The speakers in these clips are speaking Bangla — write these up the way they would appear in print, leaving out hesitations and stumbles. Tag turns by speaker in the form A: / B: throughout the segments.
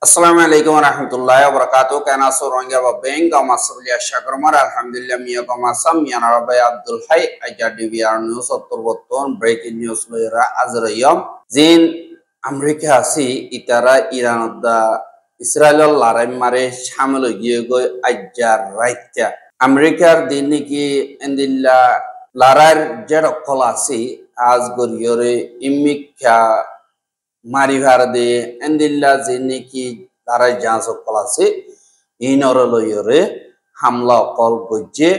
A: Assalamualaikum warahmatullahi wabarakatuh. Kana soronga ba benga masaliya shakrmar alhamdulillah miya ko masam ya rabbay Abdul Hay aja DVR news ottorboton breaking news loira azrayam zin America si itara Iran da Israel larai mare shamlo giye go ajar raitya America dinni ki endilla larar jero kolasi az goriyore imikya Marivarde endilla zeniki tara janso kolase inorolo yore hamla kol gojje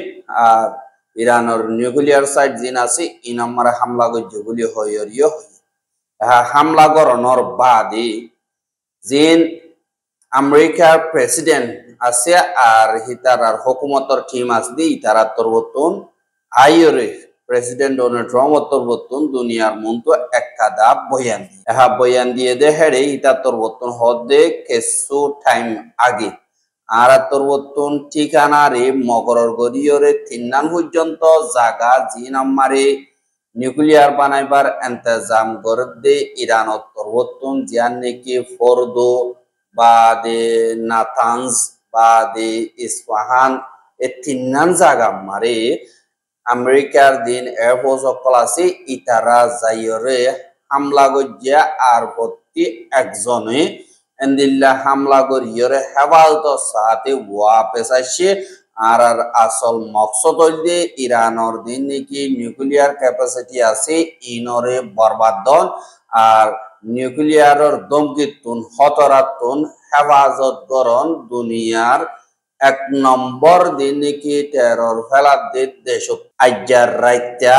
A: আর ইরানের নিউক্লিয়ার সাইট জিন আছে ইনামার হামলা গজ্জে গুলি হয়রিও হামলা গরনর বাদে জিন আমেরিকার প্রেসিডেন্ট আছে আর হিতারার হুকুমতর টিম আছে ইতারা তরবতন আইরে President Donald Trump torbotun duniyar muntu ekkada boyan diye de here ita torbotun hodde kesu time age ara torbotun ঠিকানা re mogoror goriyore tinnan purjonto jaga jinammare nuclear banaibar intezam gorde Iranot torbotun jianneki Fordo bade Natanz bade Isfahan e tinnan jaga mare Americar din Air Force okkolasi itara zayore hamla gojja ar botti ekjone endilla hamla goriyore hebalto saate wapesashe ar asol maqsad hoide Iranor din ki nuclear capacity ase inore barbadon ar nuclearor domgitun hotoratun হেফাজত গরন দুনিয়ার এক নম্বর দিন কি টেরর ফেলার দেশ আজ্জার রাইত্যা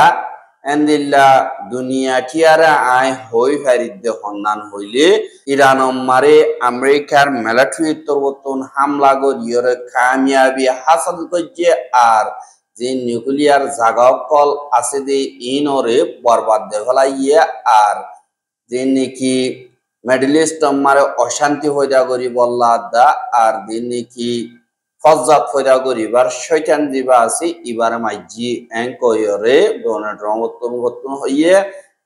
A: এন্দিল্লা দুনিয়া টিয়ারা আয় হই ফারিদ্দে হন্নান হইলে ইরান মারে আমেরিকার মিলিটারি তরবতন হামলা গরিয়র কামিয়াবি হাসল করছে আর যে নিউক্লিয়ার জাগকল আছে দে ইনরে বরবাদ দে ফেলাইয়ে আর যে নাকি মিডল ইস্ট মারে অশান্তি হইয়া করি বল্লা দা আর দিন নাকি ফজ্জাত ফয়দা করিবার শয়তান দিবা আছে ইবারে মাইজি এঙ্কয়রে ডোনাল্ড ট্রাম্প হইয়ে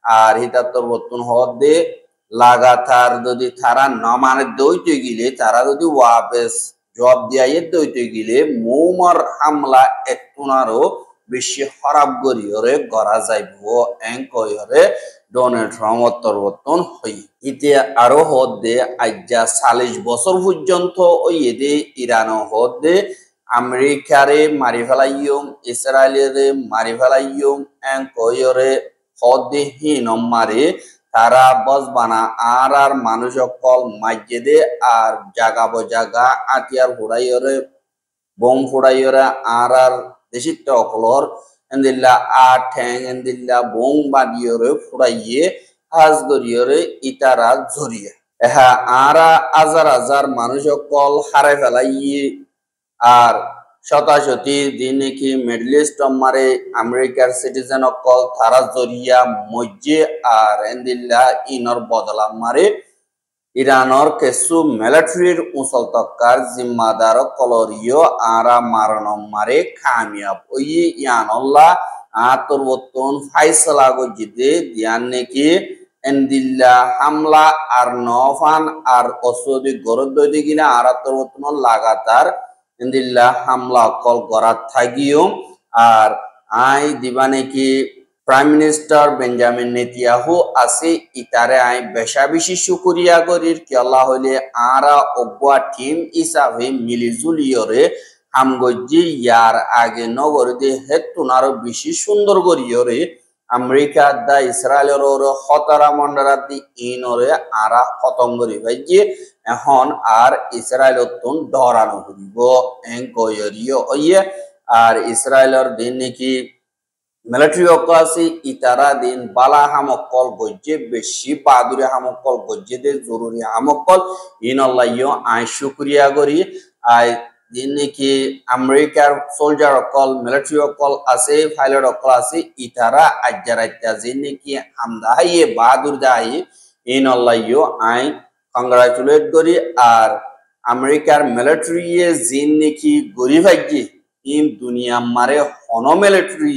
A: আর হিতাত্তর বর্তন হদে লাগাতার যদি তারা নমানে দইতে গিলে তারা যদি ওয়াপেস জবাব দিয়াইয়ে দইতে গিলে মৌমার হামলা একটুনারও বেশি খারাপ করিয়রে গড়া যাইব এঙ্কয়রে ডোনাল্ড ট্রাম্প অত্তরবর্তন হই ইতে আরো হদে আজ্জা 40 বছর পর্যন্ত ওইদে ইরান হদে আমেরিকারে মারি ফেলাইয়ম ইসরায়েলেরে মারি ফেলাইয়ম এঙ্কয়রে হদে হিনম মারে তারা বসবানা আর মানুষ কল মাইজেদে আর জাগা বজাগা আতিয়ার ফুড়াইয়রে বোম ফুড়াইয়রে আর দেশিত অকলর এন্দিল্লা ঠ্যাং এন্দিল্লা বোম বাদিয়রে ফুড়াইয়ে হাজ গরিয়রে ইতারা ঝরিয়ে এহা আরা হাজার হাজার মানুষ কল হারে ফেলাইয়ে আর শতাশতি দিন কি মিডল ইস্ট মারে আমেরিকার সিটিজেন কল তারা জরিয়া মজ্জে আর এন্দিল্লা ইনর বদলা মারে ইরানর কেসু মিলিটারির উসল তক্কার জিম্মাদার কলরিও আরা মারনম মারে কামিয়াব ওই ইয়ানল্লাহ আতরবতন ফাইসলা গজিদে দিয়ান নাকি এন্দিল্লা হামলা আর নফান আর অসদি গরদ দইতে গিনা আর আতরবতন লাগাতার এন্দিল্লা হামলা কল গরাত থাকিও আর আই দিবা নাকি প্রাইম মিনিস্টার বেঞ্জামিন নেতানিয়াহু আছে ইতারে আই বেশা বেশি শুকরিয়া করির কি আল্লাহ হইলে আরা অব্বা টিম হিসাবে মিলিজুলিয়রে হামগজ্জি ইয়ার আগে নগর দে হেতুনার বেশি সুন্দর করিয়রে আমেরিকা দা ইসরায়েলের হতারা মন্ডরাদি ইনরে আরা খতম করি ভাইজি এখন আর ইসরায়েলের তুন ডরানো হইব এঙ্কয়রিও ওইয়ে আর ইসরায়েলের দিন নাকি মিলিটারি অকাসি ইতারা দিন বালা হামকল গজ্জে বেশি বাদুরি হামকল গজ্জে দে জরুরি হামকল ইনল্লাইও আই শুকরিয়া করি আই দিন নাকি আমেরিকার সোলজার অকল মিলিটারি অকল আছে পাইলট অকল আছে ইতারা আজ্জারাইতা যে নাকি হামদা হাইয়ে বাদুর দাই ইনল্লাইও আই কংগ্রাচুলেট করি আর আমেরিকার মিলিটারি জিন নাকি গরিব হাইয়ে ইন দুনিয়া মারে হন মিলিটারি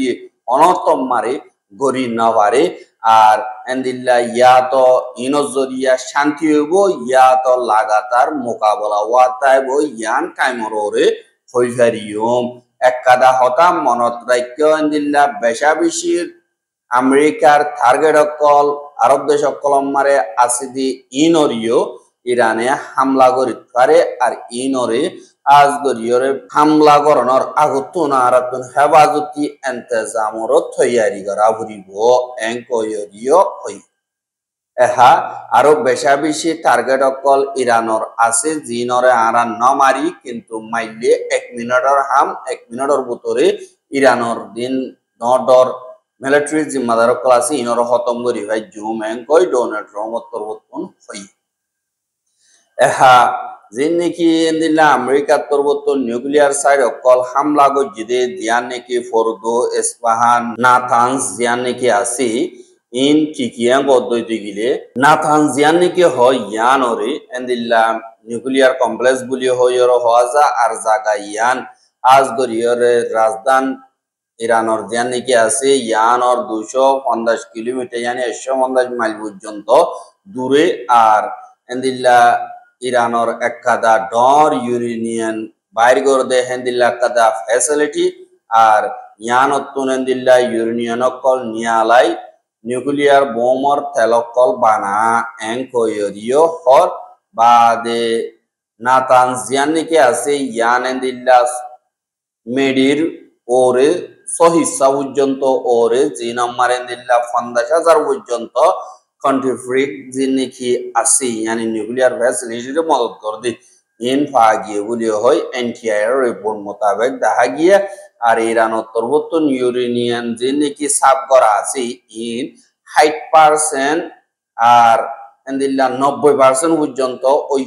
A: অনতম মারে গরি না পারে আর এন্দিল্লা ইয়া তো ইনজরিয়া শান্তি হইব ইয়া তো লাগাতার মোকাবেলা ওয়াতাইব ইয়ান টাইমরে হইফারিয়ম এককাদা হতাম মনত রাখ্য এন্দিল্লা বেশা বেশির আমেরিকার টার্গেট অকল আরব দেশ অকল মারে আসিদি ইনরিও ইরানে হামলা করি পারে আর ইনরে আজগরিয়রে হামলা করণর আগতুন আরাতুন হেফাজতি এন্তেজামর তৈয়ারি করা ভরিব এঙ্কয়রিও হই এহা আরো বেশা বেশি টার্গেট অকল ইরানর আছে জিনরে আরা নমারি কিন্তু মাইলে 1 মিনিটর হাম 1 মিনিটর ভিতরে ইরানর দিন নডর মিলিটারি জিম্মাদার অকল আছে ইনর খতম করি ভাই জুম এঙ্কয় ডোনাল্ড ট্রাম্প তরবতন হই এহা জিন নাকি এন্দিল্লা আমেরিকার তরবতন নিউক্লিয়ার সাইড অকল হামলা গজিদে জিয়ান নাকি ফরদো ইস্পাহান নাথানস জিয়ান নাকি আছে ইন কিকিয়াং পদ্ধতি গিলে নাথান জিয়ান নাকি হয় ইয়ানরে এন্দিল্লা নিউক্লিয়ার কমপ্লেক্স বলি হইর হওয়া আর জাগা ইয়ান আজগরিয়রে রাজধান ইরানর জিয়ান নাকি আছে ইয়ানর 250 কিলোমিটার ইয়ানি 150 মাইল পর্যন্ত দূরে আর এন্দিল্লা ইরানর এককাদা ডর ইউরেনিয়ান বাইর করে দে হেন্দিল্লা এককাদা ফ্যাসিলিটি আর ইয়ানতুন এন্দিল্লা ইউরেনিয়ান অকল নিয়ালাই নিউক্লিয়ার বোমর তেলকল বানা এঙ্কয়রিও হর বাদে নাতান জিয়ান নাকি আছে ইয়ান এন্দিল্লা মেডির ওরে সহিসা পর্যন্ত ওরে জি নম্বর এন্দিল্লা 50,000 পর্যন্ত কন্ট্রিফ্রিক জিনিকি আছে ইয়ানি নিউক্লিয়ার ফ্যাসিলিটির মদত করে দি ইন ফাগিয়ে বলি হয় এনটিআইয়ের রিপোর্ট মোতাবেক দেখা গিয়ে আর ইরান উত্তরবর্তন ইউরেনিয়ান জিনিকি সাব করা আছে ইন 60% আর এন্দিল্লা 90% পর্যন্ত ওই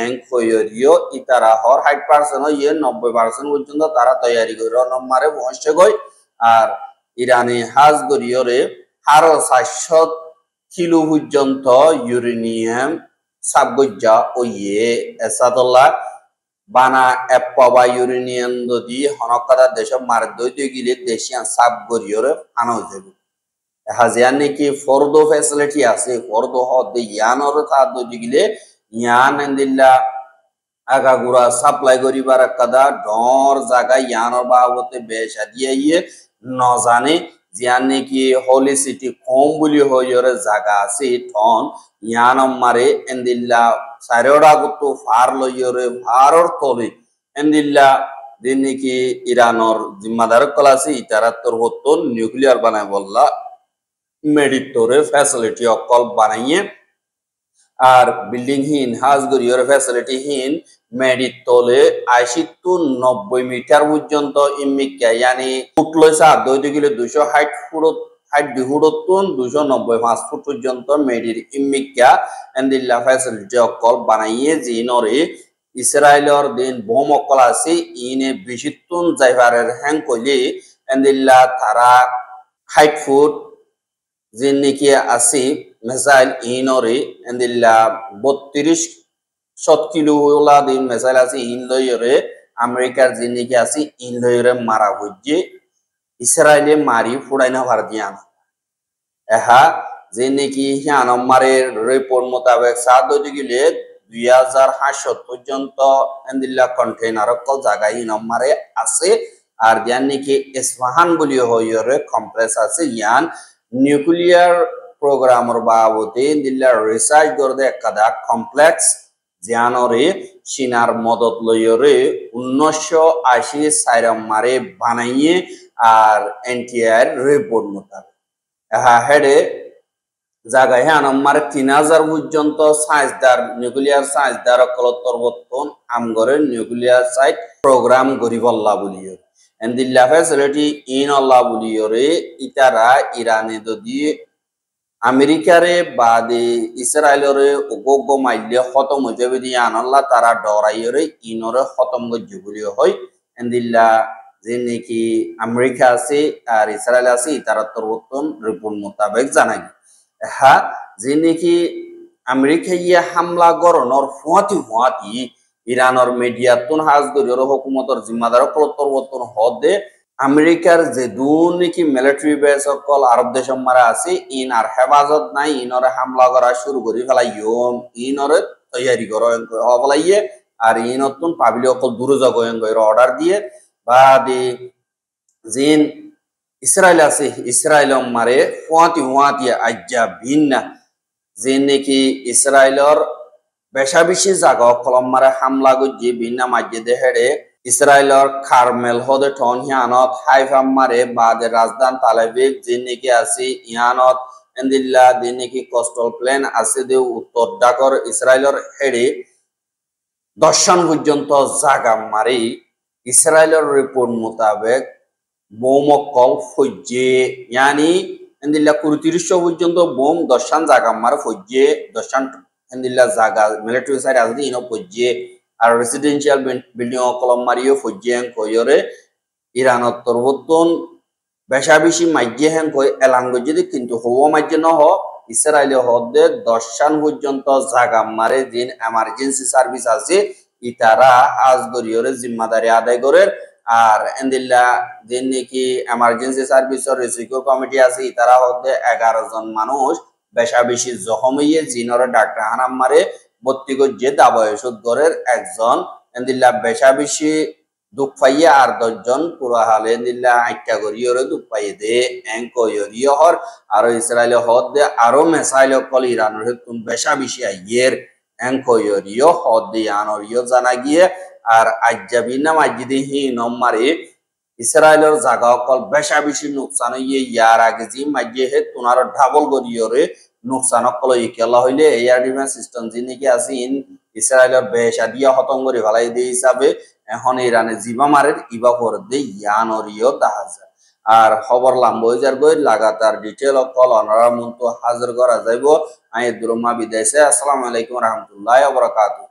A: এঙ্ক হইরিও ইতারা হর 60% ওই 90% পর্যন্ত তারা তৈরি করে নম্বরে পৌঁছে গই আর ইরানি হাজ গরিয়রে আরো 400 কিলো পর্যন্ত ইউরেনিয়াম সাবগজ্জা ওইয়ে এসাদুল্লাহ বানা এপবা ইউরেনিয়াম যদি হনকাদা দেশ মার দইতে গিলে দেশিয়ান সাবগরিয়রে আনো যাবে হাজিয়ান নাকি ফরদো ফ্যাসিলিটি আছে ফরদো হদে ইয়ানর তা দইতে গিলে ইয়ান এন্দিল্লা আগাগুড়া সাপ্লাই করিবার কাদা ডর জায়গা ইয়ানর বাবতে বেশা দিয়ে ন জানে জিয়ান নাকি হোলি সিটি কম বলি হইরে জায়গা আছে ঠন ইয়ানম মারে এন্দিল্লা সারেওড়া গুতো ফার লইরে ফারর তলে এন্দিল্লা দিন নাকি ইরানর জিম্মাদার কল আছে ইতারাত্তর হতো নিউক্লিয়ার বানায় বললা মেডিটোরে ফ্যাসিলিটি অকল বানাইয়ে আর বিল্ডিং হিন হাজগরিয়র ফ্যাসিলিটি হিন মেডিটোলে 80-90 মিটার পর্যন্ত ইমিকা ইয়ানি ফুট লইসা দইতে গেলে 260 ফুট 60 ফুটতুন 295 ফুট পর্যন্ত মেডির ইমিকা এন্দিল্লা ফ্যাসিলিটি অকল বানাইয়ে জিনরে ইসরায়েলর দিন বোম অকল আছে ইনে বিশিতুন জাইভারের হ্যাং কইলে এন্দিল্লা তারা 60 ফুট জিন নাকি আছে মিসাইল ইনরে এন্দিল্লা 32 কিলো ওলা দিন মিসাইল আছে ইন লইরে আমেরিকার জিন নাকি আছে ইন লইরে মারা হইছে ইসরায়েলে মারি ফুড়াইনা ভার দিয়ান এহা জিন নাকি হিয়ান মারে রিপোর্ট মোতাবেক সাত দইতে গেলে 2500 পর্যন্ত এন্দিল্লা কন্টেইনার কল জায়গা ইন মারে আছে আর ইয়ান নাকি ইসফাহান বলি হইরে কমপ্লেক্স আছে ইয়ান নিউক্লিয়ার প্রোগ্রামর বাবতে দিল্লা রিসার্চ করতে একদা কমপ্লেক্স জানরে চীনার মদত লইরে 1980 সাইরাম মারে বানাইয়ে আর এনটিআর রিপোর্ট মোতাবেক হ্যাঁ হেডে জায়গায় হ্যাঁ আমার 3000 পর্যন্ত সায়েন্সদার নিউক্লিয়ার সায়েন্সদার অকলতরবর্তন আমগরে নিউক্লিয়ার সাইট প্রোগ্রাম গরিবল্লা বলিও এন্দিল্লা ফ্যাসিলিটি ইন আল্লাহ বলিওরে ইতারা ইরানে যদি আমেরিকারে বাদে ইসরায়েলরে উগোগ মাইলে খতম হয়ে যাবে দিয়ে আনাল্লাহ তারা ডরাইরে ইনরে খতম গজ্জু বলিও হয় এন্দিল্লা যে নাকি আমেরিকা আছে আর ইসরায়েল আছে তারা তরবর্তন রিপোর্ট মোতাবেক জানাই হ্যাঁ যে নাকি আমেরিকা ইয়ে হামলা গরণর ফুয়াতি ইরানর মিডিয়া তুন হাজ গরিয়র হুকুমতর জিম্মাদার তরবর্তন হদে আমেরিকার যে নাকি মিলিটারি বেস সকল আরব দেশ মারা আছে ইন আর হেফাজত নাই ইনরে হামলা করা শুরু করি ফেলাই ইনরে তৈয়ারি করো অবলাইয়ে আর ইনতুন পাবলি অকল দূরে যাব অর্ডার দিয়ে বা দি জিন ইসরায়েল আছে ইসরায়েল মারে হুয়াতি আজ্জা ভিন্না যে নাকি ইসরায়েলর বেশা বেশি জায়গা কলম মারে হামলা গুজি ভিন্না মাঝে দেহেড়ে ইসরায়েলর খারমেল হদে টন হিয়ানত হাইফাম মারে বাদে রাজধান তালেবিব যে নাকি আছে ইয়ানত এন্দিল্লা যে নাকি কোস্টাল প্লেন আছে দে উত্তর ডাকর ইসরায়েলর হেড়ে দর্শন পর্যন্ত জাগা মারি ইসরায়েলের রিপোর্ট মোতাবেক বোমকল ফজ্জে ইয়ানি এন্দিল্লা ৩০ পর্যন্ত বোম দর্শন জাগা মার ফজ্জে দর্শন এন্দিল্লা জাগা মিলিটারি সাইড আছে ইনো ফজ্জে আর রেসিডেন্সিয়াল বিল্ডিং কলম মারিও ফজ্জে কয়রে ইরানত তরবতন বেশা বেশি মাইজে হ্যাং কই এলাঙ্গজে কিন্তু হওয়া মাইজে নহ ইসরায়েলে হদে দর্শন পর্যন্ত জাগা মারে দিন এমার্জেন্সি সার্ভিস আছে ইতারা আজ গরিয়রে জিম্মাদারি আদায় করে আর এন্দিল্লা দিন নাকি এমার্জেন্সি সার্ভিসের রেস্কিউ কমিটি আছে ইতারা হদে 11 জন মানুষ বেশা বেশি জখম হইয়ে জিনরে ডাক্তার হানাম মারে ভর্তি করছে দাবা ওষুধ ঘরের একজন এন্দিল্লা বেশা বেশি দুঃখ পাইয়ে আর 10 জন পুরা হালে এন্দিল্লা আইকা গরিয়রে দুঃখ পাইয়ে দে এঙ্কয়রিয় হর আর ইসরায়েলে হদ দে আরো মেসাইল কল ইরানের তুম বেশা বেশি আইয়ের এঙ্কয়রিয় হদ দে আনরিয় জানা গিয়ে আর আজ্জাবি না মাজিদি হি নম্মারে ইসরায়েলের জায়গা অকল বেশা বেশি নুকসান হইয়ে ইয়ার আগে জি মাজিয়ে হে তুনার ডাবল গরিয়রে নুকসান অকল ইকেলা হইলে এয়ার ডিফেন্স সিস্টেম যি নাকি আছে ইন ইসরায়েলের বেশা দিয়া হতম করে ফেলাই দিয়ে হিসাবে এখন ইরানে জিবা মারের ইবা পরে দে ইয়ানরিয় দাহাজা আর খবর লাম্বই যার গই লাগাতার ডিটেল অকল অনারা মন্ত হাজির করা যাইব আই দুরমা বিদায়ছে আসসালামু আলাইকুম রহমতুল্লাহ ওয়া বারাকাতুহু।